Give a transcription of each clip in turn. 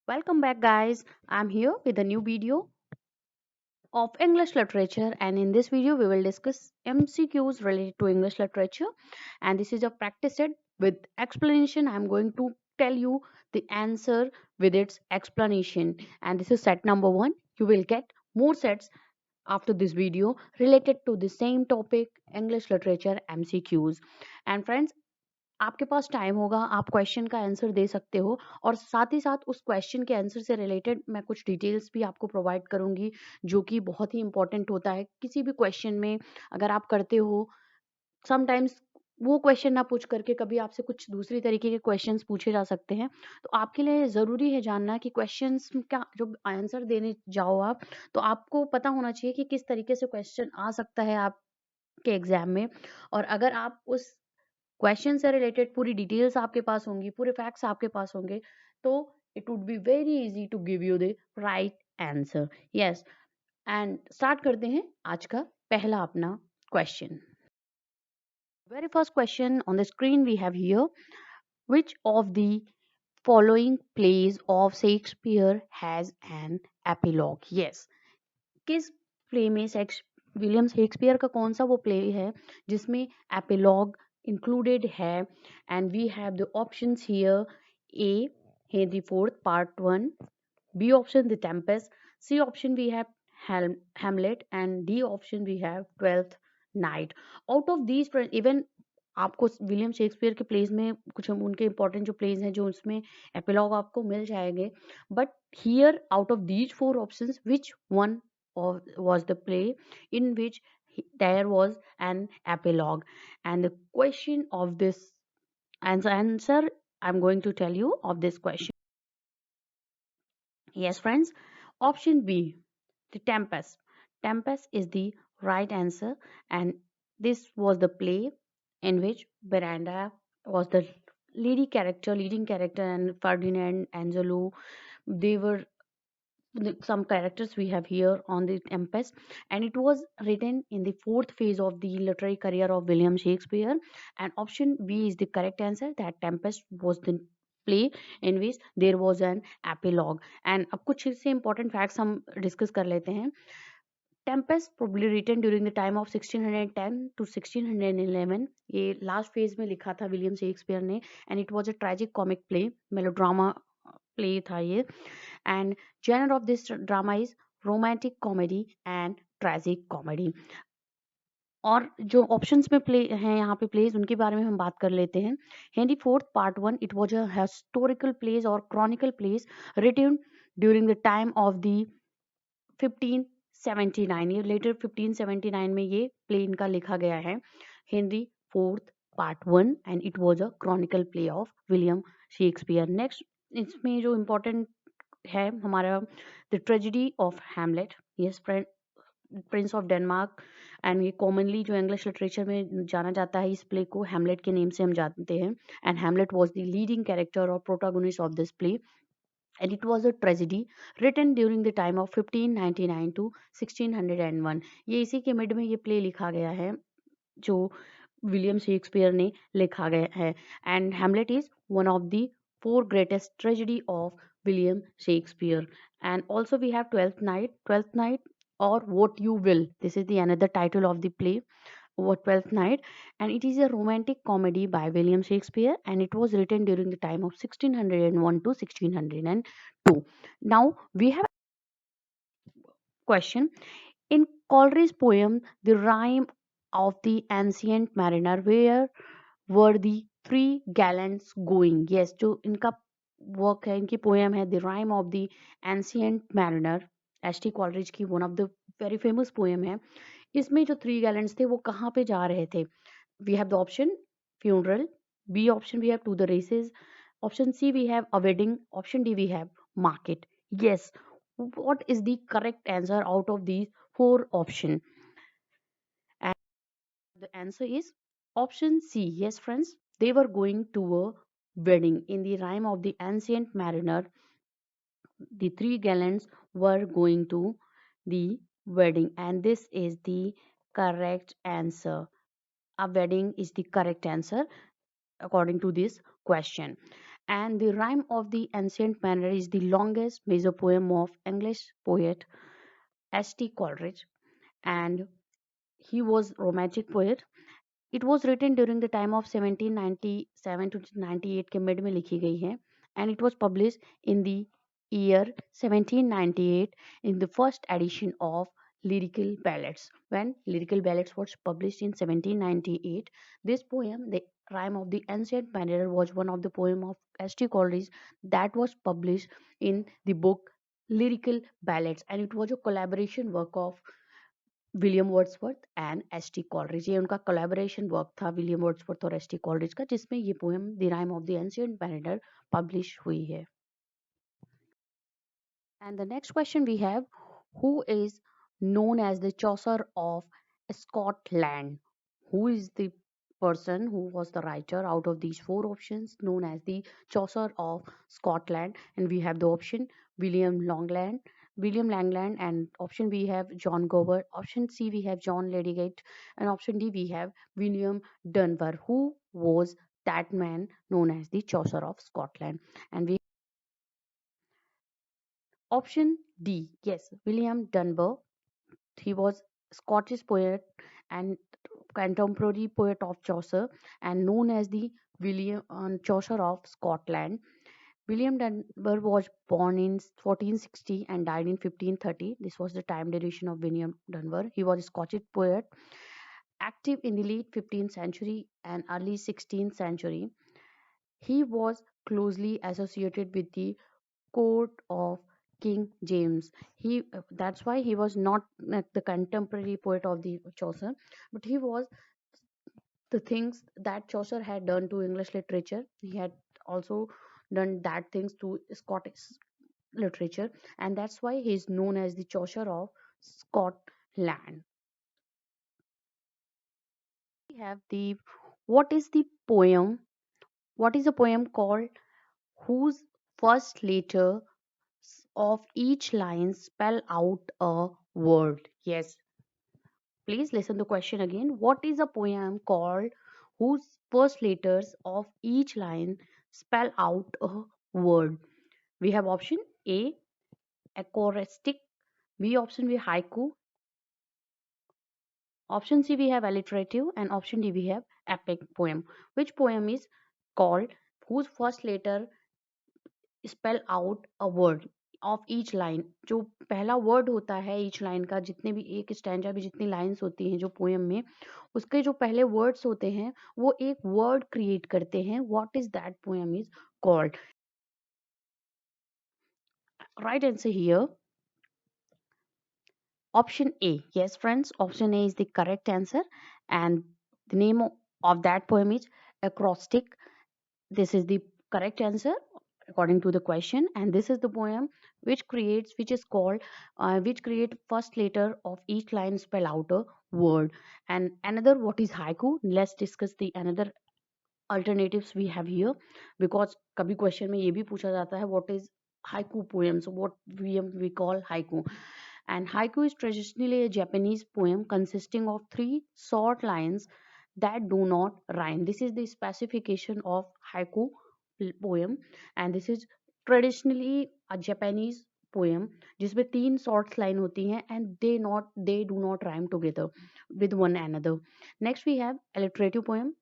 Welcome back, guys. I'm here with a new video of English literature, and in this video, we will discuss MCQs related to English literature. And this is a practice set with explanation. I'm going to tell you the answer with its explanation, and this is set number one. You will get more sets after this video related to the same topic, English literature MCQs. And friends, आपके पास time होगा, आप question का answer दे सकते हो और साथ ही साथ उस क्वेश्चन के आंसर से रिलेटेड मैं कुछ डिटेल्स भी आपको प्रोवाइड करूंगी, जो कि बहुत ही इंपॉर्टेंट होता है किसी भी क्वेश्चन में। अगर आप करते हो समटाइम्स वो क्वेश्चन ना पूछ करके कभी आपसे कुछ दूसरी तरीके के क्वेश्चंस पूछे जा सकते हैं, तो आपके लिए ज़रूरी है जानना कि क्वेश्चंस का जो आंसर देने जाओ आप, तो आपको पता होना चाहिए कि किस तरीके से क्वेश्चन आ सकता है आपके एग्जाम में। और अगर आप उस क्वेश्चन से रिलेटेड पूरी डिटेल्स आपके पास होंगी, पूरे फैक्ट्स आपके पास होंगे, तो it would be very easy to give you the right answer. Yes, and start करते हैं आज का पहला अपना question. Very first question on the screen we have here, which of the following plays of Shakespeare has an epilogue? Yes, किस play में William Shakespeare का कौन सा वो प्ले है जिसमें एपिलॉग इंक्लूडेड है? And we have the options here: A Henry fourth part one, B option the Tempest, C option we have Hamlet, and D option we have Twelfth Night. Out of these even आपको William Shakespeare के plays में कुछ उनके important जो pledge हैं जो उसमें epilogue आपको मिल जाएंगे, but here out of these four options which one was the play in which there was an epilogue? And the question of this answer I'm going to tell you of this question. Yes, friends, option B, the Tempest. Tempest is the right answer, and this was the play in which Miranda was the leading character, and Ferdinand, Angelo, they were some characters we have here on the Tempest, and it was written in the fourth phase of the literary career of William Shakespeare. And option B is the correct answer, that Tempest was the play in which there was an epilogue. And अब कुछ इससे important facts हम discuss कर लेते हैं. Tempest probably written during the time of 1610 to 1611. ये last phase में लिखा था विलियम शेक्सपियर ने, and it was a tragic comic play, melodrama play था ये. And genre of this drama is romantic comedy and tragic comedy. और जो options में प्ले हैं यहाँ पे प्लेज उनके बारे में हम बात कर लेते हैं. Henry fourth part one, it was a historical plays और chronicle plays written during the time of the 1579. ये लेटर 1579 में ये प्ले इनका लिखा गया है, Henry fourth part one, and it was a Chronicle play of William Shakespeare. Next इसमें जो इम्पोर्टेंट है हमारा, the tragedy of Hamlet. Yes, Prince of Denmark, and ये कॉमनली जो इंग्लिश लिटरेचर में जाना जाता है इस प्ले को हैमलेट के नेम से हम जानते हैं. And Hamlet was the leading character और protagonist of this play, and it was a tragedy written during the time of 1599 to 1601. ये इसी के मिड में ये प्ले लिखा गया है जो विलियम शेक्सपियर ने लिखा गया है. And Hamlet is one of the four greatest tragedy of William Shakespeare. And also we have Twelfth Night or what you will, this is the another title of the play, what Twelfth Night, and it is a romantic comedy by William Shakespeare, and it was written during the time of 1601 to 1602. Now we have question in Coleridge's poem The Rime of the Ancient Mariner, where were the three gallants going? Yes, जो इनका work है, इनकी poem है the Rime of the Ancient Mariner, H T Coleridge की one of the very famous poem है. इसमें जो three गैलेंट्स थे वो कहाँ पे जा रहे थे? We have the option funeral, B option we have to the races, option C we have a wedding, option D we have market. Yes, what is the correct answer out of these four options? And the answer is option C. Yes, friends, they were going to a wedding. In the rhyme of the ancient mariner, the three gallants were going to the wedding, and this is the correct answer. A wedding is the correct answer according to this question. And The Rime of the Ancient Mariner is the longest major poem of English poet S.T. Coleridge, and he was romantic poet. It was written during the time of 1797 to 98 के mid में लिखी गई है, and it was published in the year 1798 in the first edition of Lyrical Ballads. When Lyrical Ballads was published in 1798, this poem, The Rime of the Ancient Mariner, was one of the poem of S.T. Coleridge that was published in the book Lyrical Ballads, and it was a collaboration work of William Wordsworth and S T Coleridge. ये उनका collaboration work था William Wordsworth और S T Coleridge का, जिसमें ये poem the Rime of the ancient mariner publish हुई है. And the next question we have, who is known as the Chaucer of Scotland? Who is the person who was the writer out of these four options known as the Chaucer of Scotland? And we have the option William Langland, and option B have John Gower, option C we have John Lydgate, and option D we have William Dunbar. Who was that man known as the Chaucer of Scotland? And we option D, yes, William Dunbar. He was Scottish poet and contemporary poet of Chaucer and known as the William Chaucer of Scotland. William Dunbar was born in 1460 and died in 1530. This was the time duration of William Dunbar. He was a Scottish poet active in the late 15th century and early 16th century. He was closely associated with the court of King James. That's why he was not the contemporary poet of the Chaucer, but he was the things that Chaucer had done to English literature. He had also done that things to Scottish literature, and that's why he is known as the Chaucer of Scotland. We have the what is the poem? What is a poem called whose first letter of each line spell out a word? Yes, please listen the question again. What is a poem called whose first letters of each line spell out a word? We have option A, acoustic, B option B, haiku, option C we have alliterative, and option D we have epic poem. Which poem is called whose first letter spell out a word of each line? जो पहला word होता है each line का, जितने भी एक stanza भी जितनी लाइंस होती हैं जो पोएम में, उसके जो पहले वर्ड्स होते हैं वो एक वर्ड क्रिएट करते हैं. What is that poem is called? Right answer here option A. Yes friends, option A is the correct answer, and the name of that poem is acrostic. This is the correct answer according to the question, and this is the poem which is called which create first letter of each line spell out a word. And another, what is haiku? Let's discuss the another alternatives we have here, because कभी question में ये भी पूछा जाता है what is haiku poem, so what we call haiku. And haiku is traditionally a Japanese poem consisting of three short lines that do not rhyme. This is the specification of haiku poem, and this is traditionally a Japanese poem जिसमें तीन short line होती हैं and they do not rhyme together with one another. Next we have alliterative poem.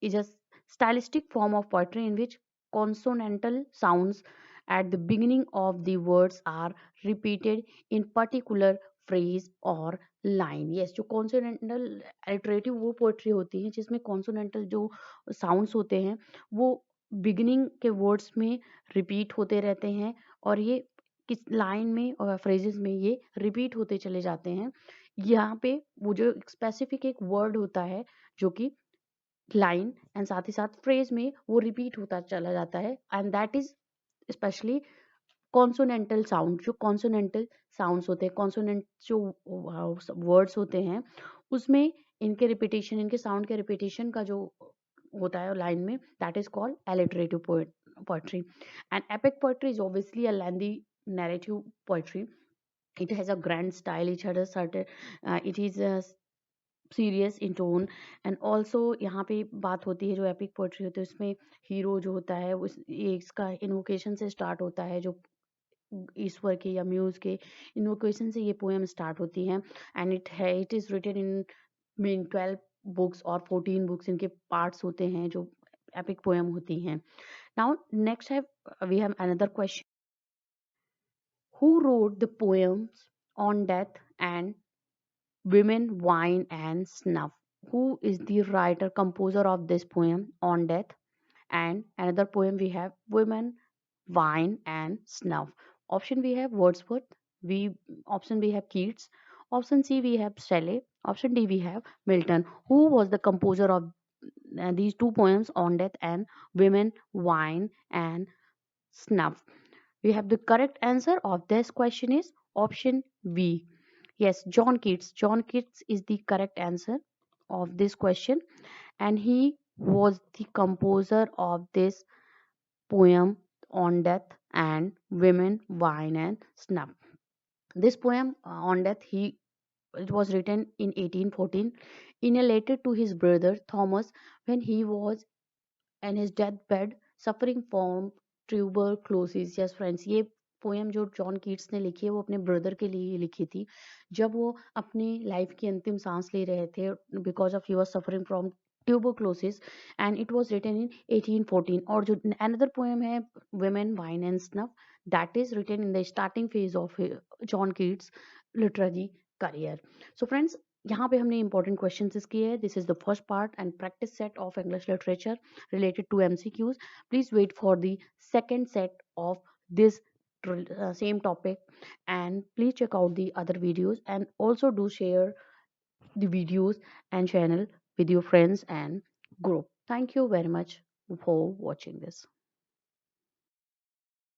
Is a stylistic form of poetry in which consonantal sounds at the beginning of the words are repeated in particular phrase or line. Yes, जो consonantal alliterative वो poetry होती है जिसमें consonantal जो sounds होते हैं वो beginning के वर्ड्स में रिपीट होते रहते हैं, और ये किस लाइन में और फ्रेजेस में ये रिपीट होते चले जाते हैं. यहाँ पे वो जो स्पेसिफिक एक वर्ड होता है जो कि लाइन एंड साथ ही साथ फ्रेज में वो रिपीट होता चला जाता है, and that is specially consonantal sound. जो कॉन्सोनेंटल साउंड्स होते हैं, कॉन्सोनेंट जो वर्ड्स होते हैं उसमें इनके रिपीटेशन, इनके साउंड के रिपीटेशन का जो होता है लाइन में, that is called alliterative poetry. And epic poetry is obviously a lengthy narrative poetry. It has a grand style, it has a certain it is serious in tone and also यहाँ पे बात होती है जो epic poetry होती है उसमें hero जो होता है उस ये इसका इन्वोकेशन से स्टार्ट होता है जो ईश्वर के या म्यूज के इन्वोकेशन से ये पोएम स्टार्ट होती है and it is written in mean 12 books और 14 बुक्स इनके पार्ट्स होते हैं जो एपिक पोएम होती हैं. नाउ नेक्स्ट है we have another question. Who wrote the poems on death and women, wine, and snuff? Who is the writer composer of this poem on death? And another poem we have women, wine, and snuff. Option we have Wordsworth. We option we have Keats. Option C we have Shelley. Option D we have Milton. Who was the composer of these two poems on death and women, wine, and snuff? We have the correct answer of this question is option B. Yes, John Keats. John Keats is the correct answer of this question, and he was the composer of this poem on death and women, wine, and snuff. This poem on death, he it was written in 1814 in a letter to his brother Thomas when he was and his deathbed suffering from tuberculosis. Yes friends, ये poem जो John Keats ने लिखी है वो अपने brother के लिए ही लिखी थी जब वो अपनी लाइफ की अंतिम सांस ले रहे थे because of he was suffering from tuberculosis and it was written in 1814. और जो another poem है women wine and snuff that is written in the starting phase of John Keats literary career. So friends, यहाँ पे हमने important questions किए हैं. This is the first part and practice set of English literature related to MCQs. Please wait for the second set of this same topic and please check out the other videos and also do share the videos and channel with your friends and group. Thank you very much for watching this.